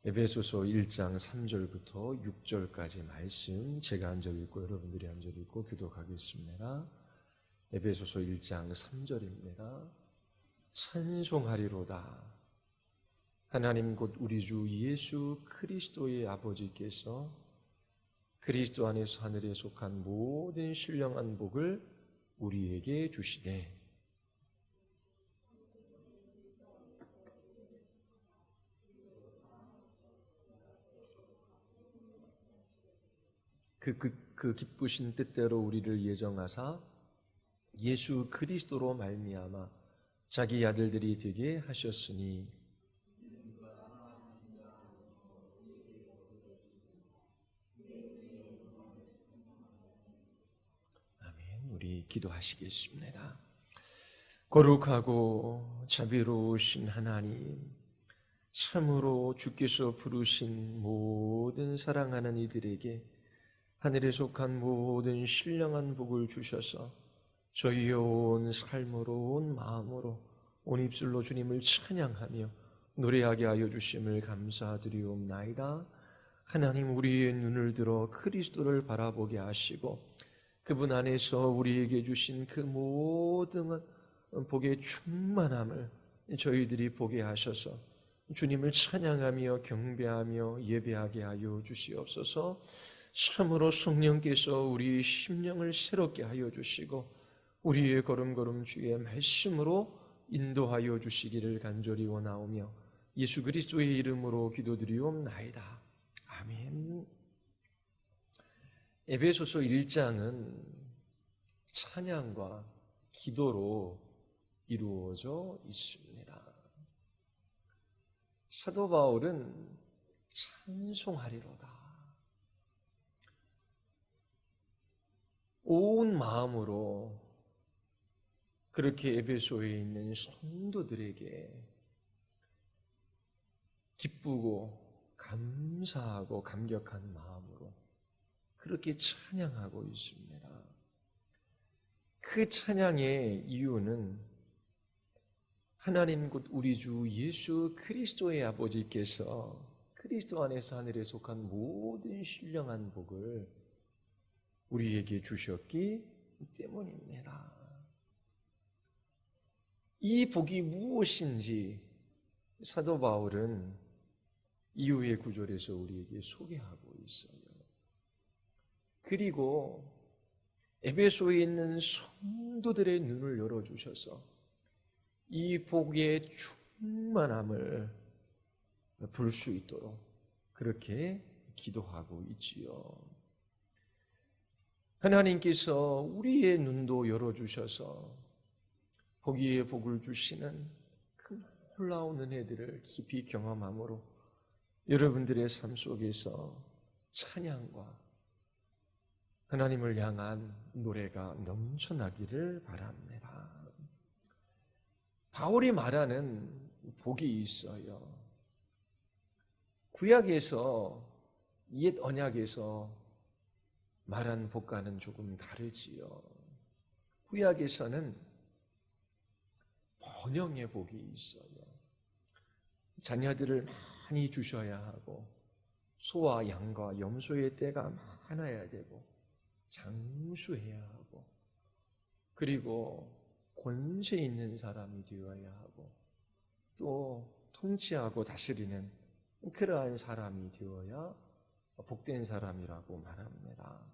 에베소서 1장 3절부터 6절까지 말씀 제가 한 절 읽고 여러분들이 한 절 읽고 교독하겠습니다. 에베소서 1장 3절입니다. 찬송하리로다. 하나님 곧 우리 주 예수 그리스도의 아버지께서 그리스도 안에서 하늘에 속한 모든 신령한 복을 우리에게 주시되 그 기쁘신 뜻대로 우리를 예정하사 예수 그리스도로 말미암아 자기 아들들이 되게 하셨으니 아멘. 우리 기도하시겠습니다. 거룩하고 자비로우신 하나님, 참으로 주께서 부르신 모든 사랑하는 이들에게 하늘에 속한 모든 신령한 복을 주셔서 저희의 온 삶으로 온 마음으로 온 입술로 주님을 찬양하며 노래하게 하여 주심을 감사드리옵나이다. 하나님, 우리의 눈을 들어 그리스도를 바라보게 하시고 그분 안에서 우리에게 주신 그 모든 복의 충만함을 저희들이 보게 하셔서 주님을 찬양하며 경배하며 예배하게 하여 주시옵소서. 참으로 성령께서 우리 심령을 새롭게 하여 주시고 우리의 걸음걸음 주의 말씀으로 인도하여 주시기를 간절히 원하오며 예수 그리스도의 이름으로 기도드리옵나이다. 아멘. 에베소서 1장은 찬양과 기도로 이루어져 있습니다. 사도 바울은 찬송하리로다. 온 마음으로 그렇게 에베소에 있는 성도들에게 기쁘고 감사하고 감격한 마음으로 그렇게 찬양하고 있습니다. 그 찬양의 이유는 하나님 곧 우리 주 예수 그리스도의 아버지께서 그리스도 안에서 하늘에 속한 모든 신령한 복을 우리에게 주셨기 때문입니다. 이 복이 무엇인지 사도 바울은 이후의 구절에서 우리에게 소개하고 있어요. 그리고 에베소에 있는 성도들의 눈을 열어주셔서 이 복의 충만함을 볼 수 있도록 그렇게 기도하고 있지요. 하나님께서 우리의 눈도 열어주셔서 보기에 복을 주시는 그 놀라운 은혜들을 깊이 경험함으로 여러분들의 삶 속에서 찬양과 하나님을 향한 노래가 넘쳐나기를 바랍니다. 바울이 말하는 복이 있어요. 구약에서 옛 언약에서 말한 복과는 조금 다르지요. 구약에서는 번영의 복이 있어요. 자녀들을 많이 주셔야 하고 소와 양과 염소의 떼가 많아야 되고 장수해야 하고 그리고 권세 있는 사람이 되어야 하고 또 통치하고 다스리는 그러한 사람이 되어야 복된 사람이라고 말합니다.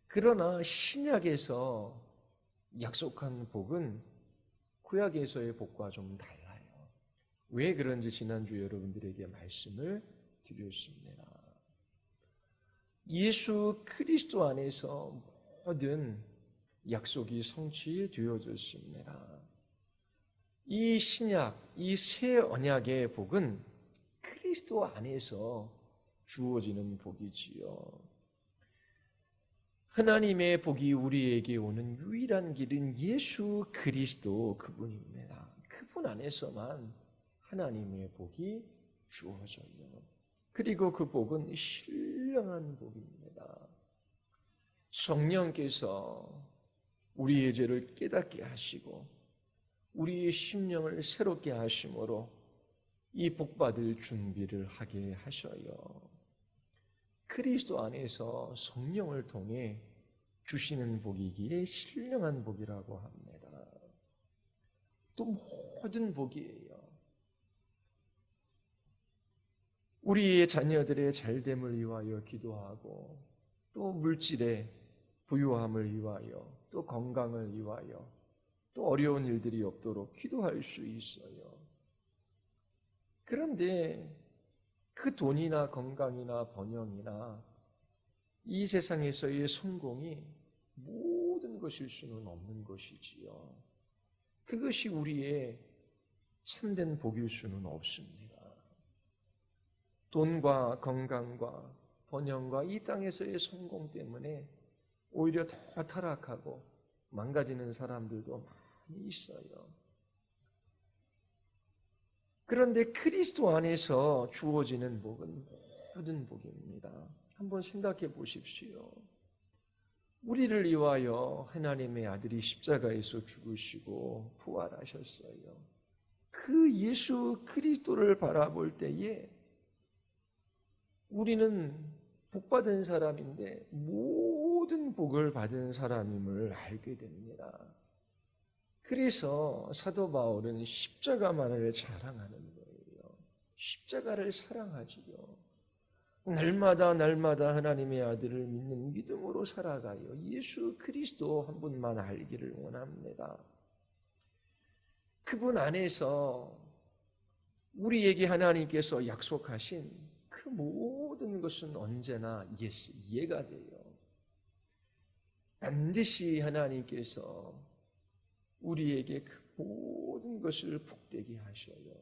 그러나 신약에서 약속한 복은 구약에서의 복과 좀 달라요. 왜 그런지 지난주 여러분들에게 말씀을 드렸습니다. 예수 그리스도 안에서 모든 약속이 성취되어졌습니다. 이 신약, 이 새 언약의 복은 그리스도 안에서 주어지는 복이지요. 하나님의 복이 우리에게 오는 유일한 길은 예수 그리스도 그분입니다. 그분 안에서만 하나님의 복이 주어져요. 그리고 그 복은 신령한 복입니다. 성령께서 우리의 죄를 깨닫게 하시고 우리의 심령을 새롭게 하심으로 이 복받을 준비를 하게 하셔요. 그리스도 안에서 성령을 통해 주시는 복이기에 신령한 복이라고 합니다. 또 모든 복이에요. 우리의 자녀들의 잘됨을 위하여 기도하고, 또 물질의 부유함을 위하여, 또 건강을 위하여, 또 어려운 일들이 없도록 기도할 수 있어요. 그런데 그 돈이나 건강이나 번영이나 이 세상에서의 성공이 모든 것일 수는 없는 것이지요. 그것이 우리의 참된 복일 수는 없습니다. 돈과 건강과 번영과 이 땅에서의 성공 때문에 오히려 더 타락하고 망가지는 사람들도 많이 있어요. 그런데 그리스도 안에서 주어지는 복은 모든 복입니다. 한번 생각해 보십시오. 우리를 위하여 하나님의 아들이 십자가에서 죽으시고 부활하셨어요. 그 예수 그리스도를 바라볼 때에 우리는 복받은 사람인데 모든 복을 받은 사람임을 알게 됩니다. 그래서 사도 바울은 십자가만을 자랑하는 거예요. 십자가를 사랑하지요. 날마다 하나님의 아들을 믿는 믿음으로 살아가요. 예수 그리스도 한 분만 알기를 원합니다. 그분 안에서 우리에게 하나님께서 약속하신 그 모든 것은 언제나 이해가 돼요. 반드시 하나님께서 우리에게 그 모든 것을 복되게 하셔요.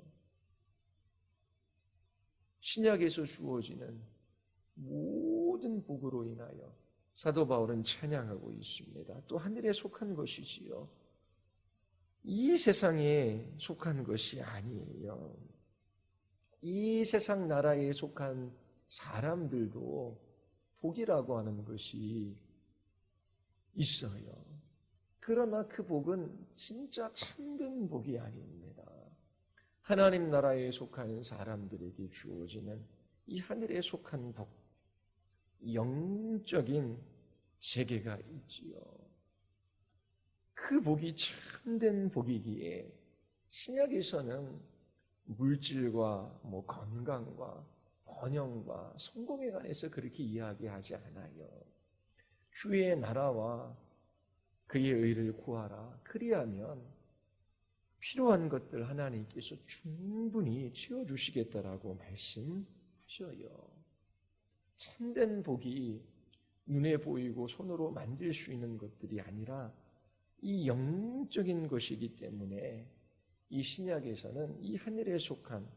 신약에서 주어지는 모든 복으로 인하여 사도 바울은 찬양하고 있습니다. 또 하늘에 속한 것이지요. 이 세상에 속한 것이 아니에요. 이 세상 나라에 속한 사람들도 복이라고 하는 것이 있어요. 그러나 그 복은 진짜 참된 복이 아닙니다. 하나님 나라에 속한 사람들에게 주어지는 이 하늘에 속한 복, 영적인 세계가 있지요. 그 복이 참된 복이기에 신약에서는 물질과 건강과 번영과 성공에 관해서 그렇게 이야기하지 않아요. 주의 나라와 그의 의를 구하라. 그리하면 필요한 것들 하나님께서 충분히 채워주시겠다라고 말씀하셔요. 참된 복이 눈에 보이고 손으로 만질 수 있는 것들이 아니라 이 영적인 것이기 때문에 이 신약에서는 이 하늘에 속한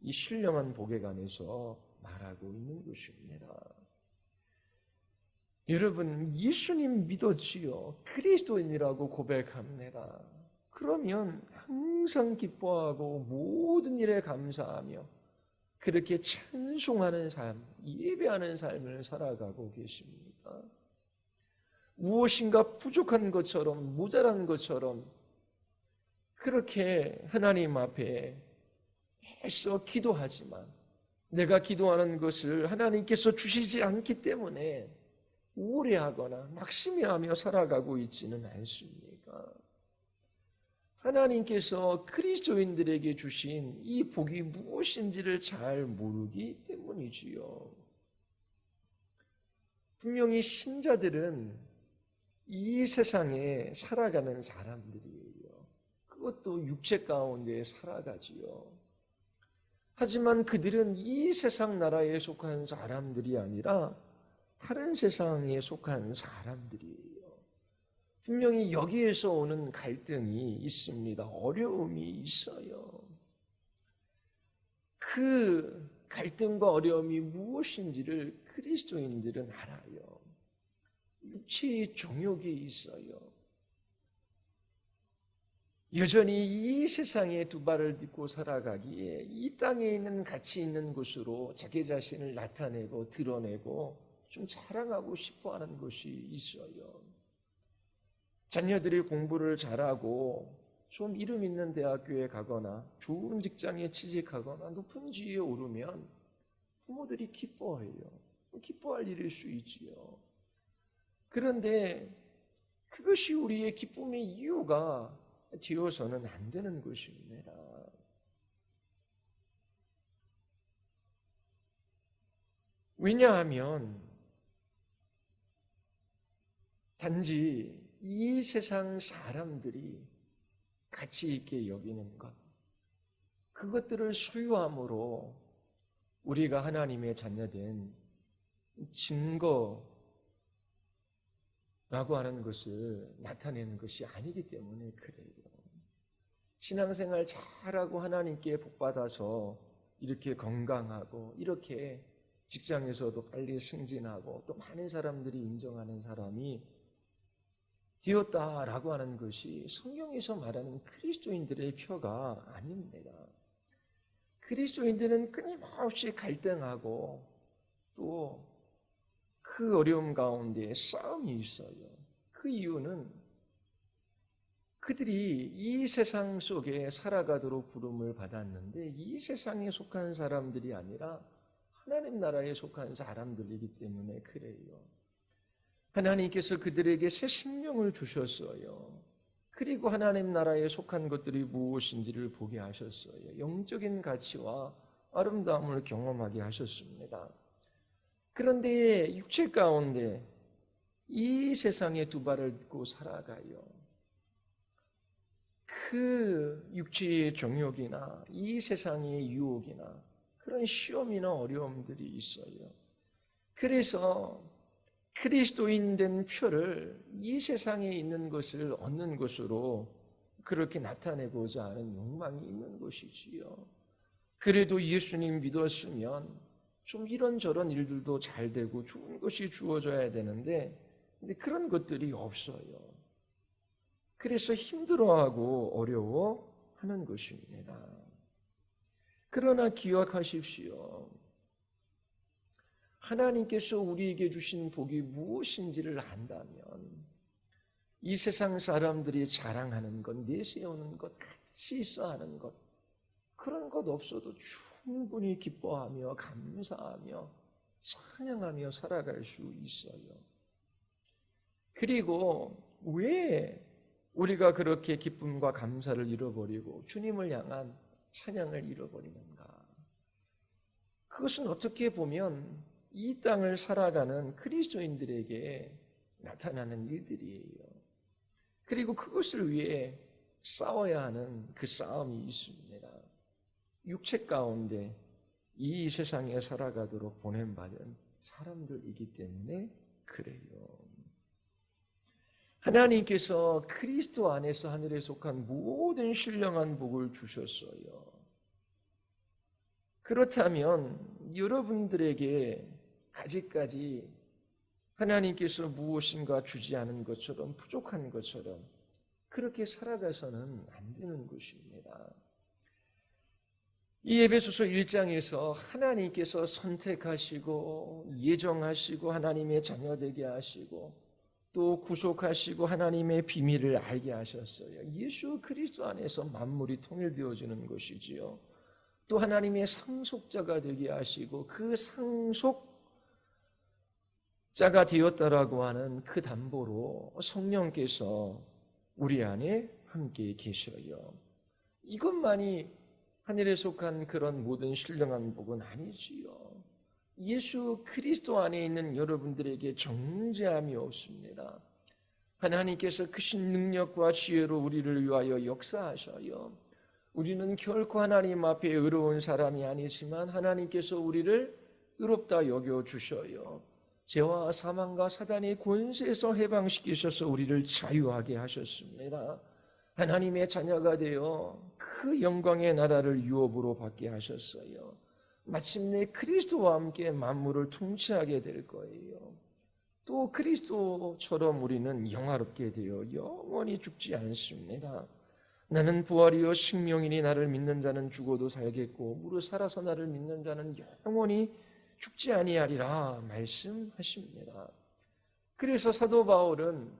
이 신령한 복에 관해서 말하고 있는 것입니다. 여러분, 예수님 믿었지요. 그리스도인이라고 고백합니다. 그러면 항상 기뻐하고 모든 일에 감사하며 그렇게 찬송하는 삶, 예배하는 삶을 살아가고 계십니까? 무엇인가 부족한 것처럼, 모자란 것처럼 그렇게 하나님 앞에 애써 기도하지만 내가 기도하는 것을 하나님께서 주시지 않기 때문에 우울해하거나 낙심해하며 살아가고 있지는 않습니까? 하나님께서 그리스도인들에게 주신 이 복이 무엇인지를 잘 모르기 때문이지요. 분명히 신자들은 이 세상에 살아가는 사람들이에요. 그것도 육체 가운데 살아가지요. 하지만 그들은 이 세상 나라에 속한 사람들이 아니라 다른 세상에 속한 사람들이에요. 분명히 여기에서 오는 갈등이 있습니다. 어려움이 있어요. 그 갈등과 어려움이 무엇인지를 그리스도인들은 알아요. 육체의 정욕이 있어요. 여전히 이 세상에 두 발을 딛고 살아가기에 이 땅에 있는 가치 있는 곳으로 자기 자신을 나타내고 드러내고 좀 자랑하고 싶어하는 것이 있어요. 자녀들이 공부를 잘하고 좀 이름 있는 대학교에 가거나 좋은 직장에 취직하거나 높은 지위에 오르면 부모들이 기뻐해요. 기뻐할 일일 수 있지요. 그런데 그것이 우리의 기쁨의 이유가 되어서는 안 되는 것입니다. 왜냐하면 단지 이 세상 사람들이 가치 있게 여기는 것, 그것들을 소유함으로 우리가 하나님의 자녀된 증거라고 하는 것을 나타내는 것이 아니기 때문에 그래요. 신앙생활 잘하고 하나님께 복받아서 이렇게 건강하고 이렇게 직장에서도 빨리 승진하고 또 많은 사람들이 인정하는 사람이 되었다라고 하는 것이 성경에서 말하는 그리스도인들의 표가 아닙니다. 그리스도인들은 끊임없이 갈등하고 또 그 어려움 가운데 싸움이 있어요. 그 이유는 그들이 이 세상 속에 살아가도록 부름을 받았는데 이 세상에 속한 사람들이 아니라 하나님 나라에 속한 사람들이기 때문에 그래요. 하나님께서 그들에게 새 생명을 주셨어요. 그리고 하나님 나라에 속한 것들이 무엇인지를 보게 하셨어요. 영적인 가치와 아름다움을 경험하게 하셨습니다. 그런데 육체 가운데 이 세상의 두 발을 딛고 살아가요. 그 육체의 정욕이나 이 세상의 유혹이나 그런 시험이나 어려움들이 있어요. 그래서 그리스도인 된 표를 이 세상에 있는 것을 얻는 것으로 그렇게 나타내고자 하는 욕망이 있는 것이지요. 그래도 예수님 믿었으면 좀 이런저런 일들도 잘 되고 좋은 것이 주어져야 되는데 근데 그런 것들이 없어요. 그래서 힘들어하고 어려워하는 것입니다. 그러나 기억하십시오. 하나님께서 우리에게 주신 복이 무엇인지를 안다면 이 세상 사람들이 자랑하는 것, 내세우는 것, 가치 있어 하는 것, 그런 것 없어도 충분히 기뻐하며 감사하며 찬양하며 살아갈 수 있어요. 그리고 왜 우리가 그렇게 기쁨과 감사를 잃어버리고 주님을 향한 찬양을 잃어버리는가? 그것은 어떻게 보면 이 땅을 살아가는 그리스도인들에게 나타나는 일들이에요. 그리고 그것을 위해 싸워야 하는 그 싸움이 있습니다. 육체 가운데 이 세상에 살아가도록 보냄받은 사람들이기 때문에 그래요. 하나님께서 그리스도 안에서 하늘에 속한 모든 신령한 복을 주셨어요. 그렇다면 여러분들에게 아직까지 하나님께서 무엇인가 주지 않은 것처럼 부족한 것처럼 그렇게 살아가서는 안 되는 것입니다. 이 에베소서 1장에서 하나님께서 선택하시고 예정하시고 하나님의 자녀되게 하시고 또 구속하시고 하나님의 비밀을 알게 하셨어요. 예수 그리스도 안에서 만물이 통일되어지는 것이지요. 또 하나님의 상속자가 되게 하시고 그 상속자가 되었다라고 하는 그 담보로 성령께서 우리 안에 함께 계셔요. 이것만이 하늘에 속한 그런 모든 신령한 복은 아니지요. 예수 그리스도 안에 있는 여러분들에게 정죄함이 없습니다. 하나님께서 크신 능력과 지혜로 우리를 위하여 역사하셔요. 우리는 결코 하나님 앞에 의로운 사람이 아니지만 하나님께서 우리를 의롭다 여겨주셔요. 죄와 사망과 사단의 권세에서 해방시키셔서 우리를 자유하게 하셨습니다. 하나님의 자녀가 되어 그 영광의 나라를 유업으로 받게 하셨어요. 마침내 그리스도와 함께 만물을 통치하게 될 거예요. 또 그리스도처럼 우리는 영화롭게 되어 영원히 죽지 않습니다. 나는 부활이요 생명이니 나를 믿는 자는 죽어도 살겠고 무릇 살아서 나를 믿는 자는 영원히 죽지 아니하리라 말씀하십니다. 그래서 사도 바울은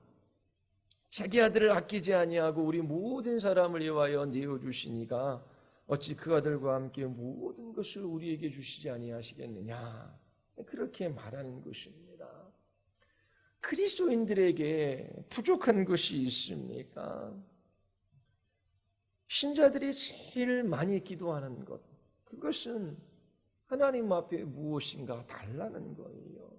자기 아들을 아끼지 아니하고 우리 모든 사람을 위하여 내어주시니가 어찌 그 아들과 함께 모든 것을 우리에게 주시지 아니하시겠느냐, 그렇게 말하는 것입니다. 그리스도인들에게 부족한 것이 있습니까? 신자들이 제일 많이 기도하는 것, 그것은 하나님 앞에 무엇인가 달라는 거예요.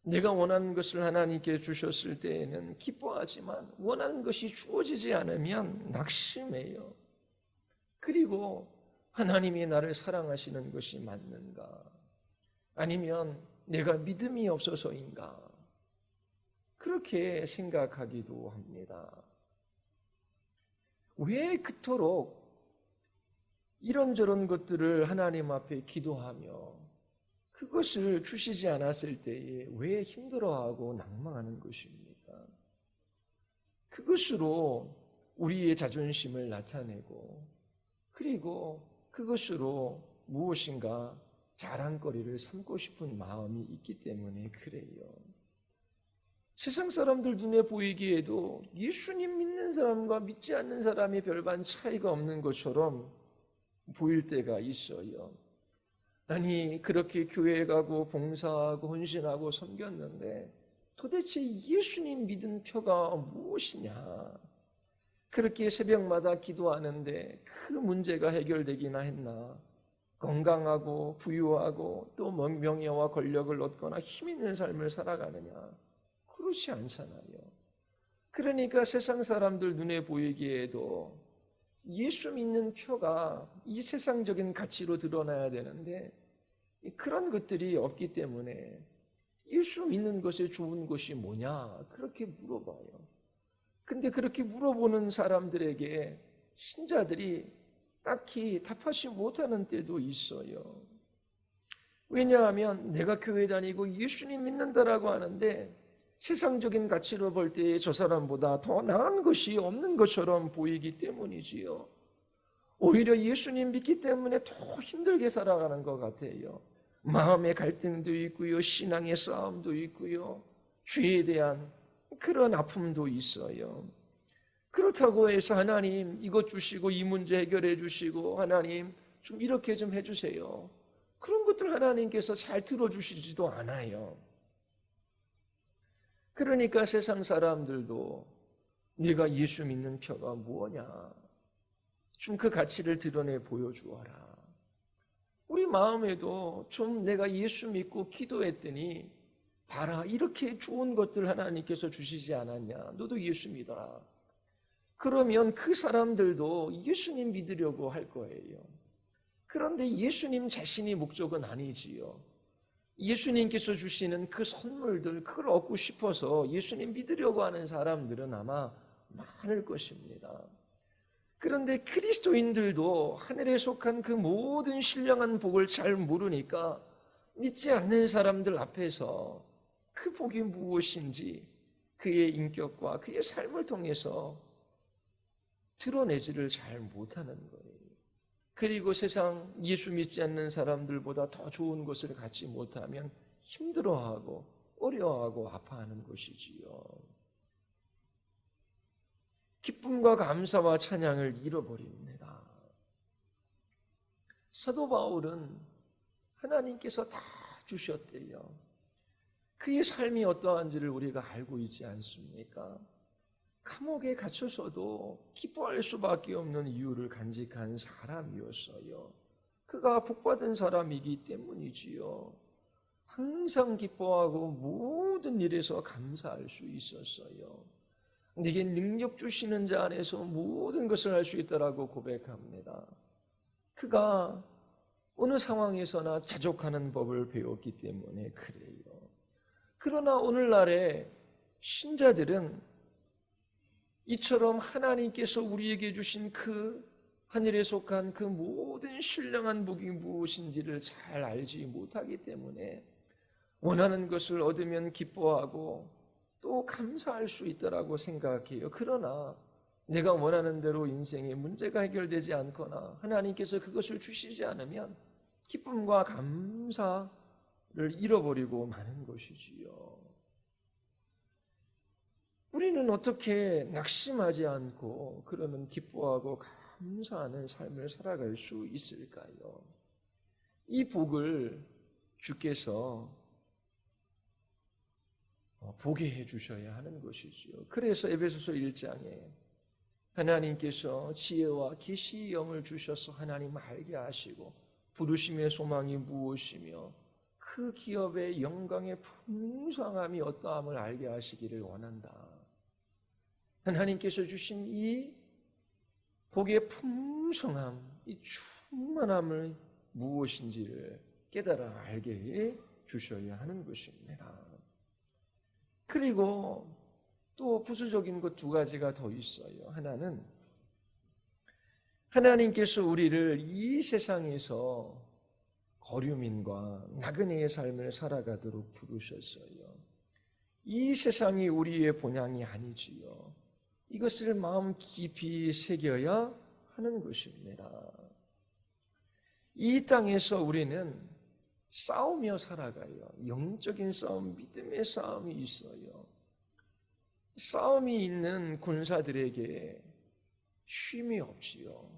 내가 원하는 것을 하나님께 주셨을 때에는 기뻐하지만 원하는 것이 주어지지 않으면 낙심해요. 그리고 하나님이 나를 사랑하시는 것이 맞는가? 아니면 내가 믿음이 없어서인가? 그렇게 생각하기도 합니다. 왜 그토록 이런저런 것들을 하나님 앞에 기도하며 그것을 주시지 않았을 때에 왜 힘들어하고 낭망하는 것입니까? 그것으로 우리의 자존심을 나타내고 그리고 그것으로 무엇인가 자랑거리를 삼고 싶은 마음이 있기 때문에 그래요. 세상 사람들 눈에 보이기에도 예수님 믿는 사람과 믿지 않는 사람이 별반 차이가 없는 것처럼 보일 때가 있어요. 아니, 그렇게 교회에 가고 봉사하고 헌신하고 섬겼는데 도대체 예수님 믿은 표가 무엇이냐? 그렇게 새벽마다 기도하는데 그 문제가 해결되기나 했나? 건강하고 부유하고 또 명예와 권력을 얻거나 힘 있는 삶을 살아가느냐? 그렇지 않잖아요. 그러니까 세상 사람들 눈에 보이기에도 예수 믿는 표가 이 세상적인 가치로 드러나야 되는데 그런 것들이 없기 때문에 예수 믿는 것에 좋은 것이 뭐냐? 그렇게 물어봐요. 근데 그렇게 물어보는 사람들에게 신자들이 딱히 답하지 못하는 때도 있어요. 왜냐하면 내가 교회 다니고 예수님 믿는다라고 하는데 세상적인 가치로 볼 때 저 사람보다 더 나은 것이 없는 것처럼 보이기 때문이지요. 오히려 예수님 믿기 때문에 더 힘들게 살아가는 것 같아요. 마음의 갈등도 있고요, 신앙의 싸움도 있고요, 죄에 대한 그런 아픔도 있어요. 그렇다고 해서 하나님 이것 주시고 이 문제 해결해 주시고 하나님 좀 이렇게 좀 해주세요, 그런 것들 하나님께서 잘 들어주시지도 않아요. 그러니까 세상 사람들도 네가 예수 믿는 표가 뭐냐, 좀 그 가치를 드러내 보여주어라. 우리 마음에도 좀 내가 예수 믿고 기도했더니 봐라, 이렇게 좋은 것들 하나님께서 주시지 않았냐, 너도 예수 믿어라. 그러면 그 사람들도 예수님 믿으려고 할 거예요. 그런데 예수님 자신이 목적은 아니지요. 예수님께서 주시는 그 선물들, 그걸 얻고 싶어서 예수님 믿으려고 하는 사람들은 아마 많을 것입니다. 그런데 그리스도인들도 하늘에 속한 그 모든 신령한 복을 잘 모르니까 믿지 않는 사람들 앞에서 그 복이 무엇인지 그의 인격과 그의 삶을 통해서 드러내지를 잘 못하는 거예요. 그리고 세상 예수 믿지 않는 사람들보다 더 좋은 것을 갖지 못하면 힘들어하고 어려워하고 아파하는 것이지요. 기쁨과 감사와 찬양을 잃어버립니다. 사도 바울은 하나님께서 다 주셨대요. 그의 삶이 어떠한지를 우리가 알고 있지 않습니까? 감옥에 갇혀서도 기뻐할 수밖에 없는 이유를 간직한 사람이었어요. 그가 복받은 사람이기 때문이지요. 항상 기뻐하고 모든 일에서 감사할 수 있었어요. 내게 능력 주시는 자 안에서 모든 것을 할 수 있다라고 고백합니다. 그가 어느 상황에서나 자족하는 법을 배웠기 때문에 그래요. 그러나 오늘날의 신자들은 이처럼 하나님께서 우리에게 주신 그 하늘에 속한 그 모든 신령한 복이 무엇인지를 잘 알지 못하기 때문에 원하는 것을 얻으면 기뻐하고 또 감사할 수 있다라고 생각해요. 그러나 내가 원하는 대로 인생의 문제가 해결되지 않거나 하나님께서 그것을 주시지 않으면 기쁨과 감사를 잃어버리고 마는 것이지요. 우리는 어떻게 낙심하지 않고 그러면 기뻐하고 감사하는 삶을 살아갈 수 있을까요? 이 복을 주께서 보게 해주셔야 하는 것이지요. 그래서 에베소서 1장에 하나님께서 지혜와 계시의 영을 주셔서 하나님 알게 하시고 부르심의 소망이 무엇이며 그 기업의 영광의 풍성함이 어떠함을 알게 하시기를 원한다. 하나님께서 주신 이 복의 풍성함, 이 충만함을 무엇인지를 깨달아 알게 해 주셔야 하는 것입니다. 그리고 또 부수적인 것 두 가지가 더 있어요. 하나는 하나님께서 우리를 이 세상에서 거류민과 나그네의 삶을 살아가도록 부르셨어요. 이 세상이 우리의 본향이 아니지요. 이것을 마음 깊이 새겨야 하는 것입니다. 이 땅에서 우리는 싸우며 살아가요. 영적인 싸움, 믿음의 싸움이 있어요. 싸움이 있는 군사들에게 쉼이 없지요.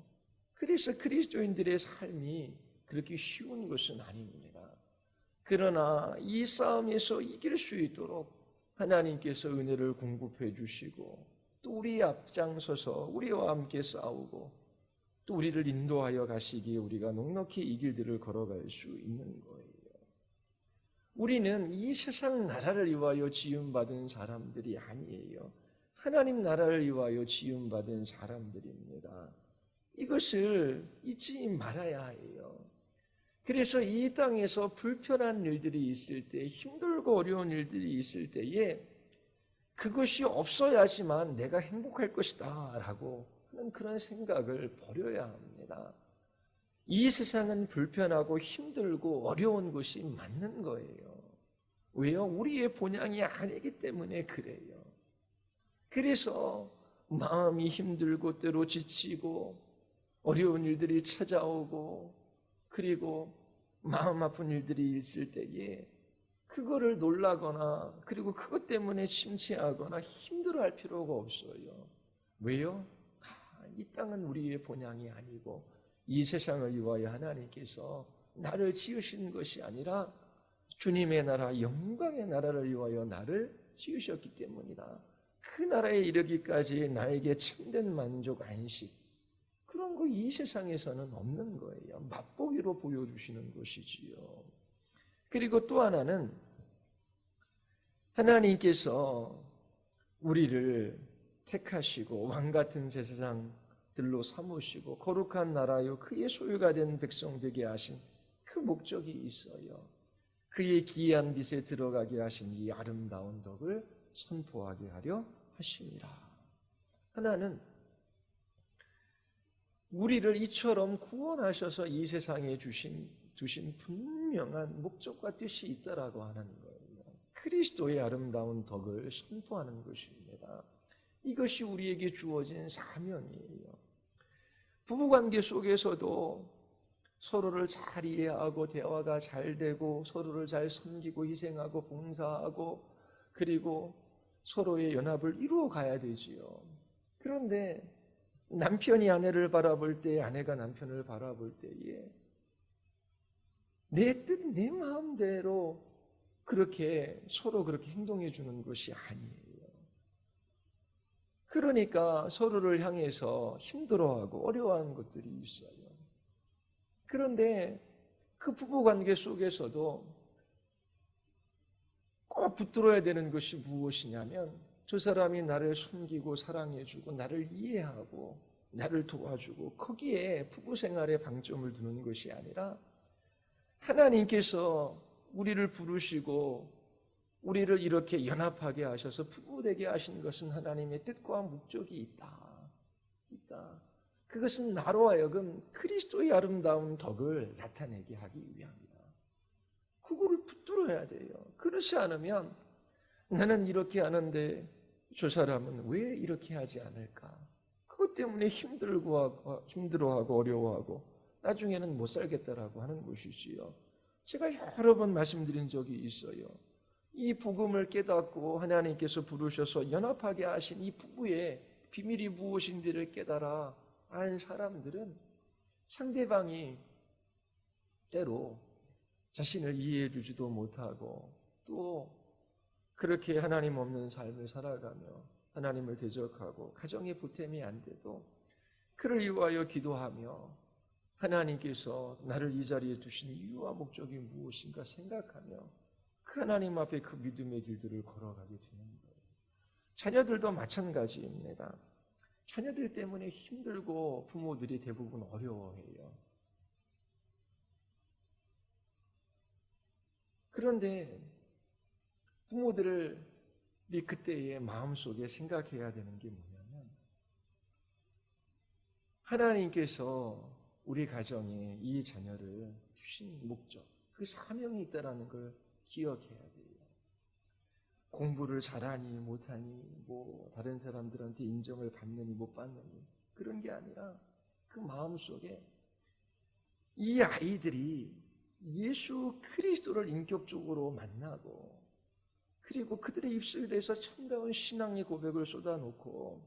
그래서 그리스도인들의 삶이 그렇게 쉬운 것은 아닙니다. 그러나 이 싸움에서 이길 수 있도록 하나님께서 은혜를 공급해 주시고 또 우리 앞장서서 우리와 함께 싸우고 또 우리를 인도하여 가시기에 우리가 넉넉히 이 길들을 걸어갈 수 있는 거예요. 우리는 이 세상 나라를 위하여 지음받은 사람들이 아니에요. 하나님 나라를 위하여 지음받은 사람들입니다. 이것을 잊지 말아야 해요. 그래서 이 땅에서 불편한 일들이 있을 때, 힘들고 어려운 일들이 있을 때에 그것이 없어야지만 내가 행복할 것이다 라고 하는 그런 생각을 버려야 합니다. 이 세상은 불편하고 힘들고 어려운 것이 맞는 거예요. 왜요? 우리의 본향이 아니기 때문에 그래요. 그래서 마음이 힘들고 때로 지치고 어려운 일들이 찾아오고 그리고 마음 아픈 일들이 있을 때에 그거를 놀라거나 그리고 그것 때문에 침체하거나 힘들어할 필요가 없어요. 왜요? 이 땅은 우리의 본향이 아니고 이 세상을 위하여 하나님께서 나를 지으신 것이 아니라 주님의 나라, 영광의 나라를 위하여 나를 지으셨기 때문이다. 그 나라에 이르기까지 나에게 참된 만족, 안식 그런 거 이 세상에서는 없는 거예요. 맛보기로 보여주시는 것이지요. 그리고 또 하나는 하나님께서 우리를 택하시고 왕같은 제사장들로 삼으시고 거룩한 나라요 그의 소유가 된 백성 되게 하신 그 목적이 있어요. 그의 기이한 빛에 들어가게 하신 이 아름다운 덕을 선포하게 하려 하심이라. 하나는 우리를 이처럼 구원하셔서 이 세상에 주신 분명한 목적과 뜻이 있다라고 하는 거예요. 그리스도의 아름다운 덕을 선포하는 것입니다. 이것이 우리에게 주어진 사명이에요. 부부관계 속에서도 서로를 잘 이해하고 대화가 잘 되고 서로를 잘 섬기고 희생하고 봉사하고 그리고 서로의 연합을 이루어 가야 되지요. 그런데 남편이 아내를 바라볼 때 아내가 남편을 바라볼 때에 내 뜻, 내 마음대로 그렇게 서로 그렇게 행동해 주는 것이 아니에요. 그러니까 서로를 향해서 힘들어하고 어려워하는 것들이 있어요. 그런데 그 부부관계 속에서도 꼭 붙들어야 되는 것이 무엇이냐면 저 사람이 나를 섬기고 사랑해주고 나를 이해하고 나를 도와주고 거기에 부부생활에 방점을 두는 것이 아니라 하나님께서 우리를 부르시고 우리를 이렇게 연합하게 하셔서 부부되게 하신 것은 하나님의 뜻과 목적이 있다. 그것은 나로 하여금 그리스도의 아름다운 덕을 나타내게 하기 위함이다. 그거를 붙들어야 돼요. 그렇지 않으면 나는 이렇게 하는데 저 사람은 왜 이렇게 하지 않을까? 그것 때문에 힘들어하고 어려워하고 나중에는 못 살겠다라고 하는 것이지요. 제가 여러 번 말씀드린 적이 있어요. 이 복음을 깨닫고 하나님께서 부르셔서 연합하게 하신 이 부부의 비밀이 무엇인지를 깨달아 안 사람들은 상대방이 때로 자신을 이해해 주지도 못하고 또 그렇게 하나님 없는 삶을 살아가며 하나님을 대적하고 가정의 보탬이 안 돼도 그를 위하여 기도하며 하나님께서 나를 이 자리에 두신 이유와 목적이 무엇인가 생각하며 그 하나님 앞에 그 믿음의 길들을 걸어가게 되는 거예요. 자녀들도 마찬가지입니다. 자녀들 때문에 힘들고 부모들이 대부분 어려워해요. 그런데 부모들이 그때의 마음속에 생각해야 되는 게 뭐냐면 하나님께서 우리 가정에 이 자녀를 주신 목적, 그 사명이 있다는 걸 기억해야 돼요. 공부를 잘하니 못하니 뭐 다른 사람들한테 인정을 받느니 못 받느니 그런 게 아니라 그 마음속에 이 아이들이 예수 그리스도를 인격적으로 만나고 그리고 그들의 입술에서 참다운 신앙의 고백을 쏟아놓고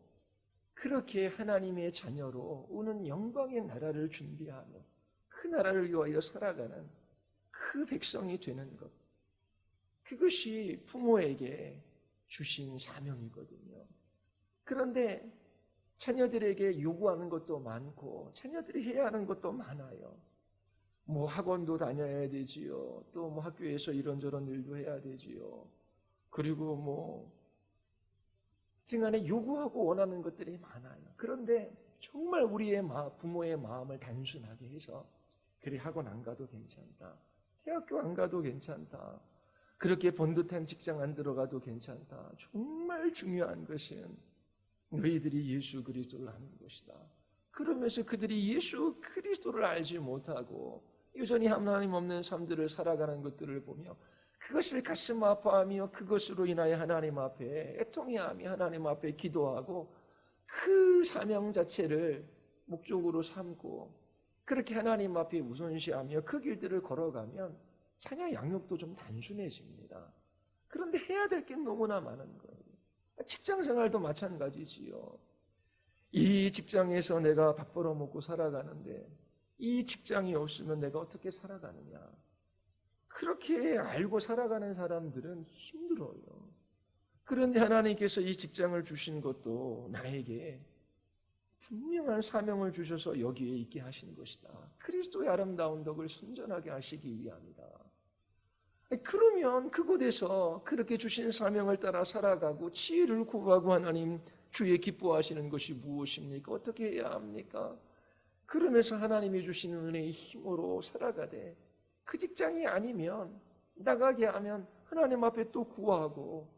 그렇게 하나님의 자녀로 오는 영광의 나라를 준비하며 그 나라를 위하여 살아가는 그 백성이 되는 것, 그것이 부모에게 주신 사명이거든요. 그런데 자녀들에게 요구하는 것도 많고 자녀들이 해야 하는 것도 많아요. 뭐 학원도 다녀야 되지요. 또 뭐 학교에서 이런저런 일도 해야 되지요. 그리고 뭐 등간에 요구하고 원하는 것들이 많아요. 그런데 정말 우리의 부모의 마음을 단순하게 해서 그래 학원 안 가도 괜찮다. 대학교 안 가도 괜찮다. 그렇게 번듯한 직장 안 들어가도 괜찮다. 정말 중요한 것은 너희들이 예수 그리스도를 아는 것이다. 그러면서 그들이 예수 그리스도를 알지 못하고 여전히 하나님 없는 삶들을 살아가는 것들을 보며 그것을 가슴 아파하며 그것으로 인하여 하나님 앞에 애통해하며 하나님 앞에 기도하고 그 사명 자체를 목적으로 삼고 그렇게 하나님 앞에 우선시하며 그 길들을 걸어가면 자녀 양육도 좀 단순해집니다. 그런데 해야 될 게 너무나 많은 거예요. 직장 생활도 마찬가지지요. 이 직장에서 내가 밥 벌어먹고 살아가는데 이 직장이 없으면 내가 어떻게 살아가느냐. 그렇게 알고 살아가는 사람들은 힘들어요. 그런데 하나님께서 이 직장을 주신 것도 나에게 분명한 사명을 주셔서 여기에 있게 하신 것이다. 그리스도의 아름다운 덕을 선전하게 하시기 위함이다. 그러면 그곳에서 그렇게 주신 사명을 따라 살아가고 지혜를 구하고 하나님 주의 기뻐하시는 것이 무엇입니까? 어떻게 해야 합니까? 그러면서 하나님이 주신 은혜의 힘으로 살아가되 그 직장이 아니면 나가게 하면 하나님 앞에 또 구하고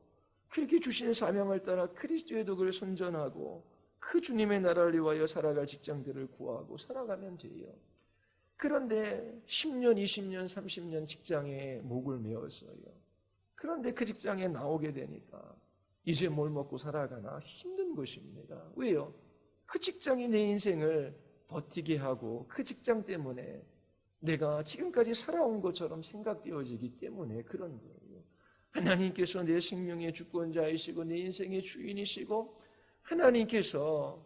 그렇게 주신 사명을 따라 그리스도의 덕을 선전하고 그 주님의 나라를 위하여 살아갈 직장들을 구하고 살아가면 돼요. 그런데 10년, 20년, 30년 직장에 목을 메었어요. 그런데 그 직장에 나오게 되니까 이제 뭘 먹고 살아가나 힘든 것입니다. 왜요? 그 직장이 내 인생을 버티게 하고 그 직장 때문에 내가 지금까지 살아온 것처럼 생각되어지기 때문에 그런 거예요. 하나님께서 내 생명의 주권자이시고 내 인생의 주인이시고 하나님께서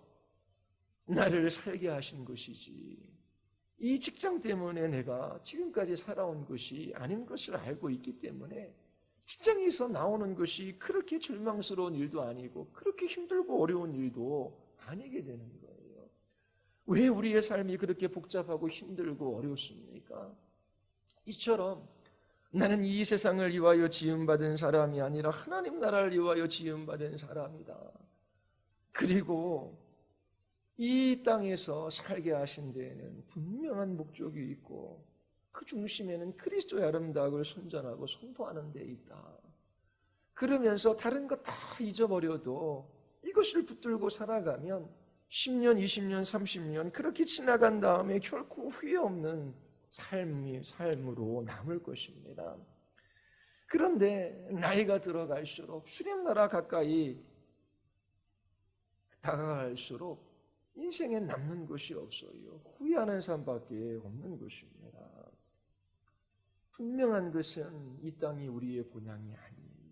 나를 살게 하신 것이지 이 직장 때문에 내가 지금까지 살아온 것이 아닌 것을 알고 있기 때문에 직장에서 나오는 것이 그렇게 절망스러운 일도 아니고 그렇게 힘들고 어려운 일도 아니게 되는 거예요. 왜 우리의 삶이 그렇게 복잡하고 힘들고 어렵습니까? 이처럼 나는 이 세상을 위하여 지음받은 사람이 아니라 하나님 나라를 위하여 지음받은 사람이다. 그리고 이 땅에서 살게 하신 데에는 분명한 목적이 있고 그 중심에는 그리스도의 아름다움을 선전하고 선포하는 데 있다. 그러면서 다른 것 다 잊어버려도 이것을 붙들고 살아가면 10년, 20년, 30년 그렇게 지나간 다음에 결코 후회 없는 삶으로 남을 것입니다. 그런데 나이가 들어갈수록 주님 나라 가까이 다가갈수록 인생에 남는 것이 없어요. 후회하는 삶밖에 없는 것입니다. 분명한 것은 이 땅이 우리의 본향이 아니에요.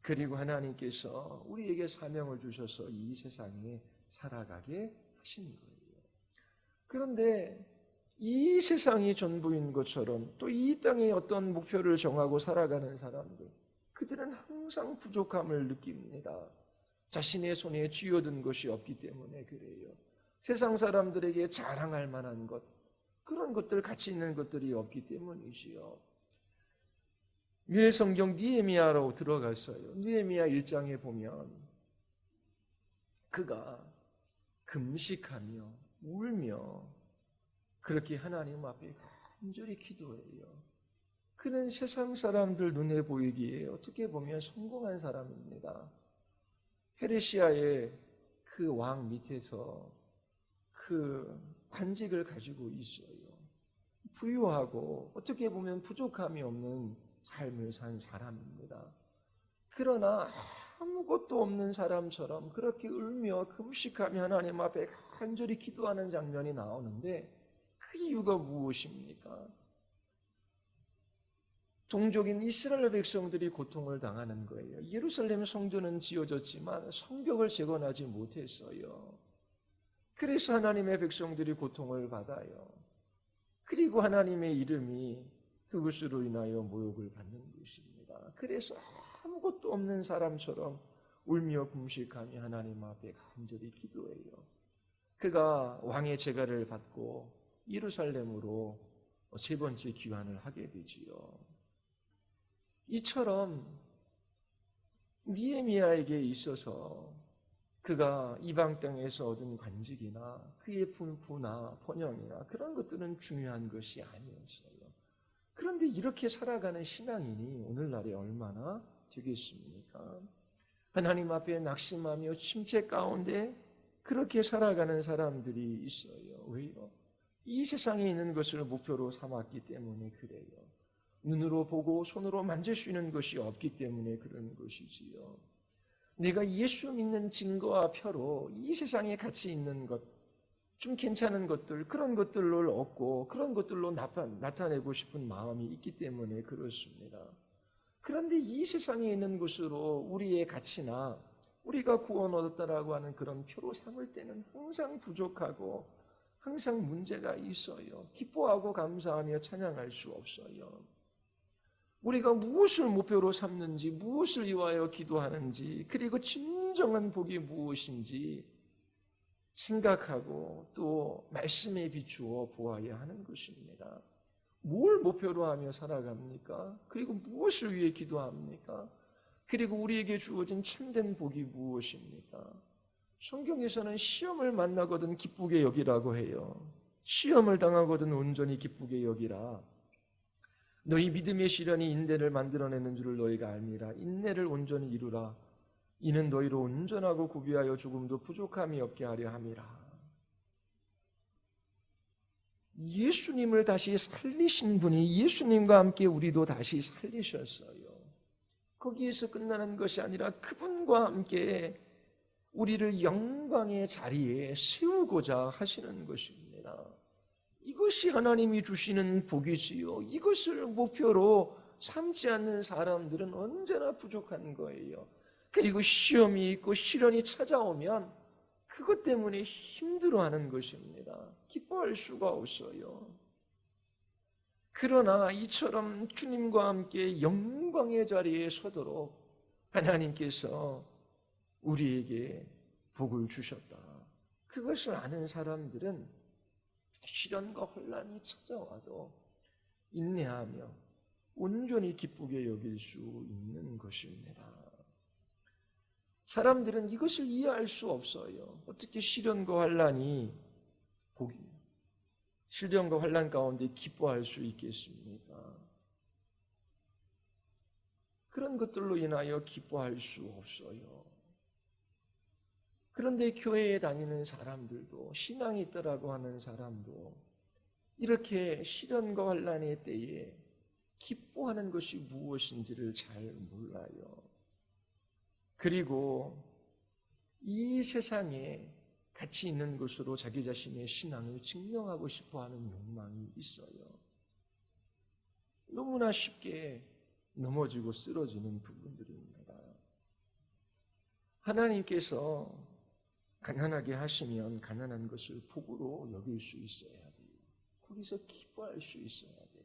그리고 하나님께서 우리에게 사명을 주셔서 이 세상에 살아가게 하신 거예요. 그런데 이 세상이 전부인 것처럼 또 이 땅에 어떤 목표를 정하고 살아가는 사람들, 그들은 항상 부족함을 느낍니다. 자신의 손에 쥐어든 것이 없기 때문에 그래요. 세상 사람들에게 자랑할 만한 것, 그런 것들, 가치 있는 것들이 없기 때문이지요. 유해 성경 느헤미야로 들어갔어요. 느헤미야 1장에 보면 그가 금식하며 울며 그렇게 하나님 앞에 간절히 기도해요. 그는 세상 사람들 눈에 보이기에 어떻게 보면 성공한 사람입니다. 페르시아의 그 왕 밑에서 그 관직을 가지고 있어요. 부유하고 어떻게 보면 부족함이 없는 삶을 산 사람입니다. 그러나 아무것도 없는 사람처럼 그렇게 울며 금식하며 하나님 앞에 간절히 기도하는 장면이 나오는데 그 이유가 무엇입니까? 동족인 이스라엘 백성들이 고통을 당하는 거예요. 예루살렘 성전은 지어졌지만 성벽을 재건하지 못했어요. 그래서 하나님의 백성들이 고통을 받아요. 그리고 하나님의 이름이 그것으로 인하여 모욕을 받는 것입니다. 그래서 아무것도 없는 사람처럼 울며 금식하며 하나님 앞에 간절히 기도해요. 그가 왕의 제가를 받고 예루살렘으로 세 번째 귀환을 하게 되지요. 이처럼 느헤미야에게 있어서 그가 이방 땅에서 얻은 관직이나 그의 분부나 번영이나 그런 것들은 중요한 것이 아니었어요. 그런데 이렇게 살아가는 신앙인이 오늘날에 얼마나 되겠습니까? 하나님 앞에 낙심하며 침체 가운데 그렇게 살아가는 사람들이 있어요. 왜요? 이 세상에 있는 것을 목표로 삼았기 때문에 그래요. 눈으로 보고 손으로 만질 수 있는 것이 없기 때문에 그런 것이지요. 내가 예수 믿는 증거와 표로 이 세상에 가치 있는 것, 좀 괜찮은 것들, 그런 것들을 얻고 그런 것들로 나타내고 싶은 마음이 있기 때문에 그렇습니다. 그런데 이 세상에 있는 것으로 우리의 가치나 우리가 구원 얻었다라고 하는 그런 표로 삼을 때는 항상 부족하고 항상 문제가 있어요. 기뻐하고 감사하며 찬양할 수 없어요. 우리가 무엇을 목표로 삼는지, 무엇을 위하여 기도하는지, 그리고 진정한 복이 무엇인지 생각하고 또 말씀에 비추어 보아야 하는 것입니다. 뭘 목표로 하며 살아갑니까? 그리고 무엇을 위해 기도합니까? 그리고 우리에게 주어진 참된 복이 무엇입니까? 성경에서는 시험을 만나거든 기쁘게 여기라고 해요. 시험을 당하거든 온전히 기쁘게 여기라. 너희 믿음의 시련이 인내를 만들어내는 줄을 너희가 알미라. 인내를 온전히 이루라. 이는 너희로 온전하고 구비하여 조금도 부족함이 없게 하려 함이라. 예수님을 다시 살리신 분이 예수님과 함께 우리도 다시 살리셨어요. 거기에서 끝나는 것이 아니라 그분과 함께 우리를 영광의 자리에 세우고자 하시는 것입니다. 이것이 하나님이 주시는 복이지요. 이것을 목표로 삼지 않는 사람들은 언제나 부족한 거예요. 그리고 시험이 있고 시련이 찾아오면 그것 때문에 힘들어하는 것입니다. 기뻐할 수가 없어요. 그러나 이처럼 주님과 함께 영광의 자리에 서도록 하나님께서 우리에게 복을 주셨다. 그것을 아는 사람들은 시련과 혼란이 찾아와도 인내하며 온전히 기쁘게 여길 수 있는 것입니다. 사람들은 이것을 이해할 수 없어요. 어떻게 시련과 혼란이 시련과 혼란 가운데 기뻐할 수 있겠습니까? 그런 것들로 인하여 기뻐할 수 없어요. 그런데 교회에 다니는 사람들도 신앙이 있다라고 하는 사람도 이렇게 시련과 혼란의 때에 기뻐하는 것이 무엇인지를 잘 몰라요. 그리고 이 세상에 가치 있는 것으로 자기 자신의 신앙을 증명하고 싶어하는 욕망이 있어요. 너무나 쉽게 넘어지고 쓰러지는 부분들입니다. 하나님께서 가난하게 하시면 가난한 것을 복으로 여길 수 있어야 돼요. 거기서 기뻐할 수 있어야 돼요.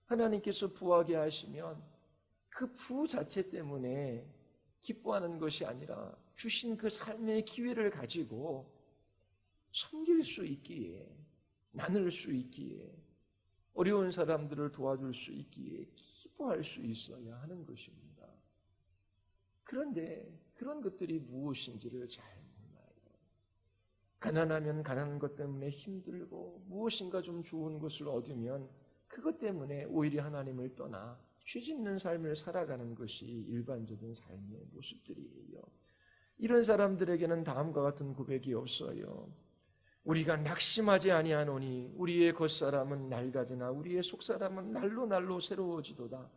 하나님께서 부하게 하시면 그 부 자체 때문에 기뻐하는 것이 아니라 주신 그 삶의 기회를 가지고 섬길 수 있기에, 나눌 수 있기에, 어려운 사람들을 도와줄 수 있기에 기뻐할 수 있어야 하는 것입니다. 그런데 그런 것들이 무엇인지를 잘 몰라요. 가난하면 가난한 것 때문에 힘들고 무엇인가 좀 좋은 것을 얻으면 그것 때문에 오히려 하나님을 떠나 죄 짓는 삶을 살아가는 것이 일반적인 삶의 모습들이에요. 이런 사람들에게는 다음과 같은 고백이 없어요. 우리가 낙심하지 아니하노니 우리의 겉사람은 낡아지나 우리의 속사람은 날로 날로 새로워지도다.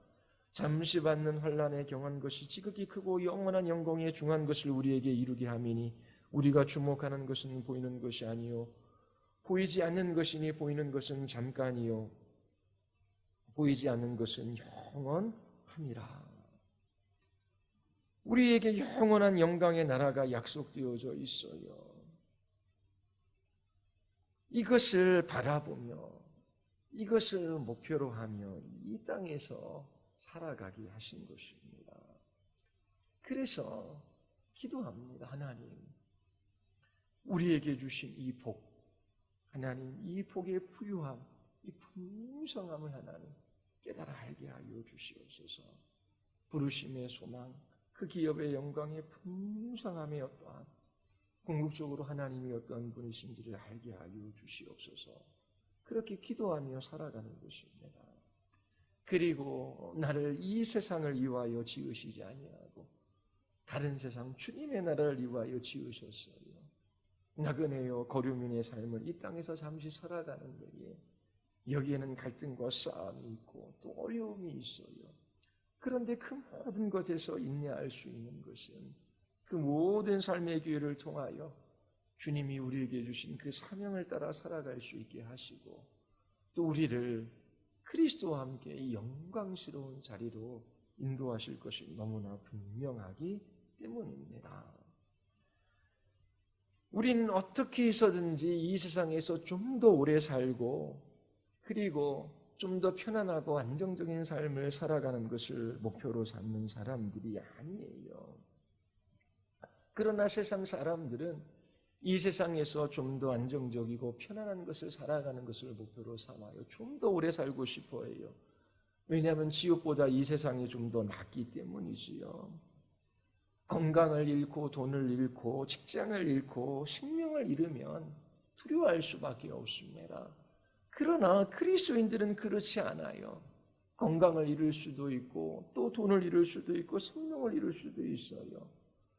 잠시 받는 환난에 경한 것이 지극히 크고 영원한 영광에 중한 것을 우리에게 이루게 함이니 우리가 주목하는 것은 보이는 것이 아니요 보이지 않는 것이니 보이는 것은 잠깐이요 보이지 않는 것은 영원함이라. 우리에게 영원한 영광의 나라가 약속되어져 있어요. 이것을 바라보며 이것을 목표로 하며 이 땅에서 살아가게 하신 것입니다. 그래서 기도합니다. 하나님, 우리에게 주신 이 복, 하나님 이 복의 부유함, 이 풍성함을 하나님 깨달아 알게 하여 주시옵소서. 부르심의 소망, 그 기업의 영광의 풍성함의 어떠한 궁극적으로 하나님이 어떤 분이신지를 알게 하여 주시옵소서. 그렇게 기도하며 살아가는 것입니다. 그리고 나를 이 세상을 위하여 지으시지 아니하고 다른 세상 주님의 나라를 위하여 지으셨어요. 나그네요 거류민의 삶을 이 땅에서 잠시 살아가는 데에 여기에는 갈등과 싸움이 있고 또 어려움이 있어요. 그런데 그 모든 것에서 인내할 수 있는 것은 그 모든 삶의 기회를 통하여 주님이 우리에게 주신 그 사명을 따라 살아갈 수 있게 하시고 또 우리를 그리스도와 함께 이 영광스러운 자리로 인도하실 것이 너무나 분명하기 때문입니다. 우리는 어떻게 해서든지 이 세상에서 좀 더 오래 살고 그리고 좀 더 편안하고 안정적인 삶을 살아가는 것을 목표로 삼는 사람들이 아니에요. 그러나 세상 사람들은 이 세상에서 좀 더 안정적이고 편안한 것을 살아가는 것을 목표로 삼아요. 좀 더 오래 살고 싶어 해요. 왜냐하면 지옥보다 이 세상이 좀 더 낫기 때문이지요. 건강을 잃고 돈을 잃고 직장을 잃고 생명을 잃으면 두려워할 수밖에 없습니다. 그러나 그리스도인들은 그렇지 않아요. 건강을 잃을 수도 있고 또 돈을 잃을 수도 있고 생명을 잃을 수도 있어요.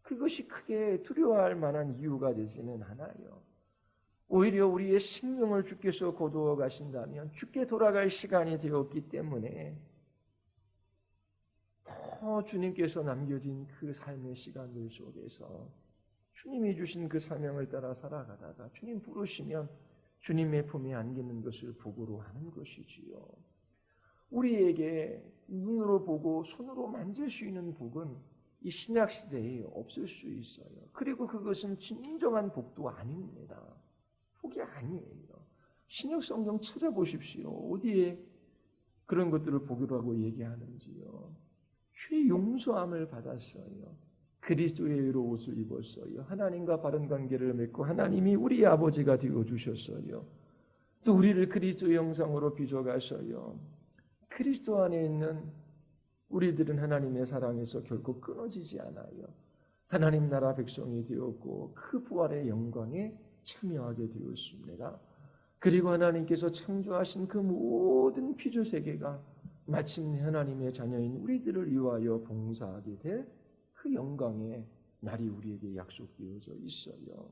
그것이 크게 두려워할 만한 이유가 되지는 않아요. 오히려 우리의 생명을 주께서 거두어 가신다면 주께 돌아갈 시간이 되었기 때문에 더 주님께서 남겨진 그 삶의 시간들 속에서 주님이 주신 그 사명을 따라 살아가다가 주님 부르시면 주님의 품에 안기는 것을 복으로 하는 것이지요. 우리에게 눈으로 보고 손으로 만질 수 있는 복은 이 신약 시대에 없을 수 있어요. 그리고 그것은 진정한 복도 아닙니다. 복이 아니에요. 신약 성경 찾아보십시오. 어디에 그런 것들을 복이라고 얘기하는지요. 죄 용서함을 받았어요. 그리스도의 의로 옷을 입었어요. 하나님과 바른 관계를 맺고 하나님이 우리 아버지가 되어주셨어요. 또 우리를 그리스도의 형상으로 빚어가서요. 그리스도 안에 있는 우리들은 하나님의 사랑에서 결코 끊어지지 않아요. 하나님 나라 백성이 되었고 그 부활의 영광에 참여하게 되었습니다. 그리고 하나님께서 창조하신 그 모든 피조세계가 마침내 하나님의 자녀인 우리들을 위하여 봉사하게 될 그 영광의 날이 우리에게 약속되어져 있어요.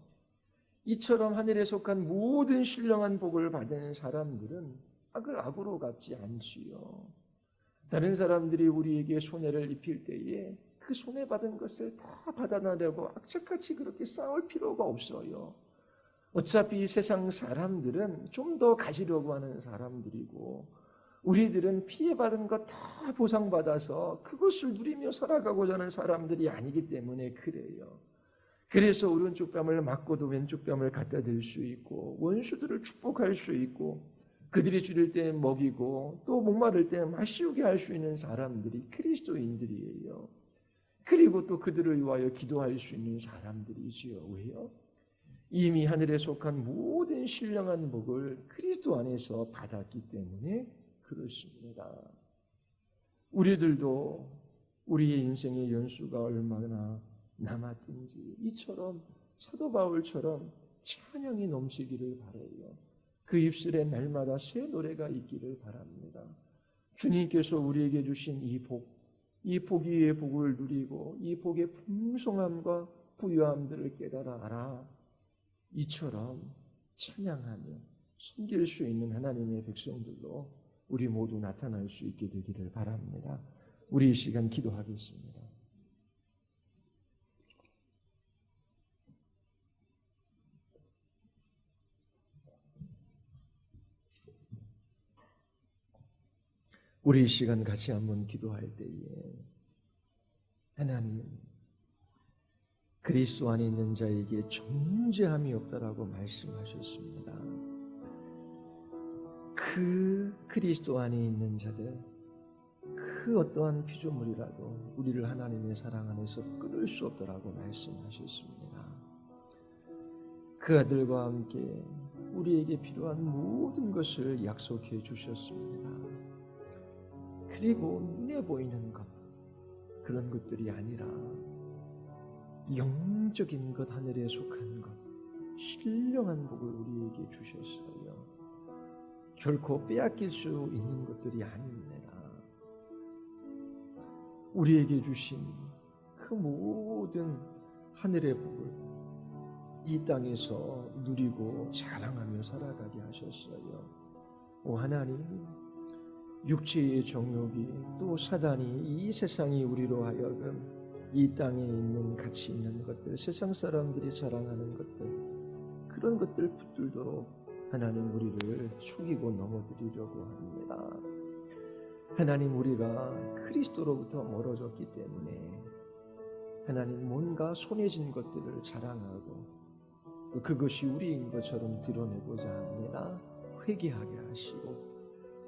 이처럼 하늘에 속한 모든 신령한 복을 받은 사람들은 악을 악으로 갚지 않지요. 다른 사람들이 우리에게 손해를 입힐 때에 그 손해받은 것을 다 받아내려고 악착같이 그렇게 싸울 필요가 없어요. 어차피 세상 사람들은 좀 더 가지려고 하는 사람들이고 우리들은 피해받은 것 다 보상받아서 그것을 누리며 살아가고자 하는 사람들이 아니기 때문에 그래요. 그래서 오른쪽 뺨을 맞고도 왼쪽 뺨을 갖다 댈 수 있고 원수들을 축복할 수 있고 그들이 줄일 때 먹이고 또 목마를 때 마시우게 할 수 있는 사람들이 그리스도인들이에요. 그리고 또 그들을 위하여 기도할 수 있는 사람들이지요. 왜요? 이미 하늘에 속한 모든 신령한 복을 그리스도 안에서 받았기 때문에 그렇습니다. 우리들도 우리의 인생의 연수가 얼마나 남았든지 이처럼 사도 바울처럼 찬양이 넘치기를 바라요. 그 입술에 날마다 새 노래가 있기를 바랍니다. 주님께서 우리에게 주신 이 복 위의 복을 누리고 이 복의 풍성함과 부유함들을 깨달아 알아 이처럼 찬양하며 섬길 수 있는 하나님의 백성들로 우리 모두 나타날 수 있게 되기를 바랍니다. 우리 이 시간 기도하겠습니다. 우리 이 시간 같이 한번 기도할 때에 하나님 그리스도 안에 있는 자에게 존재함이 없다라고 말씀하셨습니다. 그 그리스도 안에 있는 자들 그 어떠한 피조물이라도 우리를 하나님의 사랑 안에서 끊을 수 없다라고 말씀하셨습니다. 그 아들과 함께 우리에게 필요한 모든 것을 약속해 주셨습니다. 그리고 눈에 보이는 것 그런 것들이 아니라 영적인 것 하늘에 속한 것 신령한 복을 우리에게 주셨어요. 결코 빼앗길 수 있는 것들이 아닙니다. 우리에게 주신 그 모든 하늘의 복을 이 땅에서 누리고 자랑하며 살아가게 하셨어요. 오 하나님, 육체의 정욕이 또 사단이 이 세상이 우리로 하여금 이 땅에 있는 가치 있는 것들, 세상 사람들이 자랑하는 것들, 그런 것들 붙들도록 하나님 우리를 속이고 넘어뜨리려고 합니다. 하나님 우리가 그리스도로부터 멀어졌기 때문에 하나님 뭔가 손해진 것들을 자랑하고 또 그것이 우리인 것처럼 드러내고자 합니다. 회개하게 하시고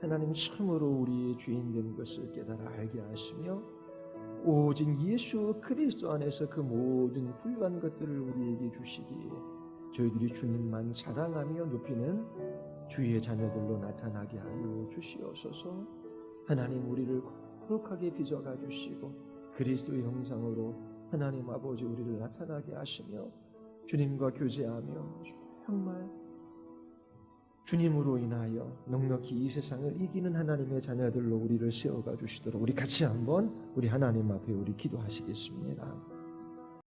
하나님 참으로 우리의 주인된 것을 깨달아 알게 하시며 오직 예수 그리스도 안에서 그 모든 부유한 것들을 우리에게 주시기에 저희들이 주님만 자랑하며 높이는 주의 자녀들로 나타나게 하여 주시옵소서. 하나님 우리를 거룩하게 빚어가 주시고 그리스도의 형상으로 하나님 아버지 우리를 나타나게 하시며 주님과 교제하며 정말 주님으로 인하여 넉넉히 이 세상을 이기는 하나님의 자녀들로 우리를 세워가 주시도록 우리 같이 한번 우리 하나님 앞에 우리 기도하시겠습니다.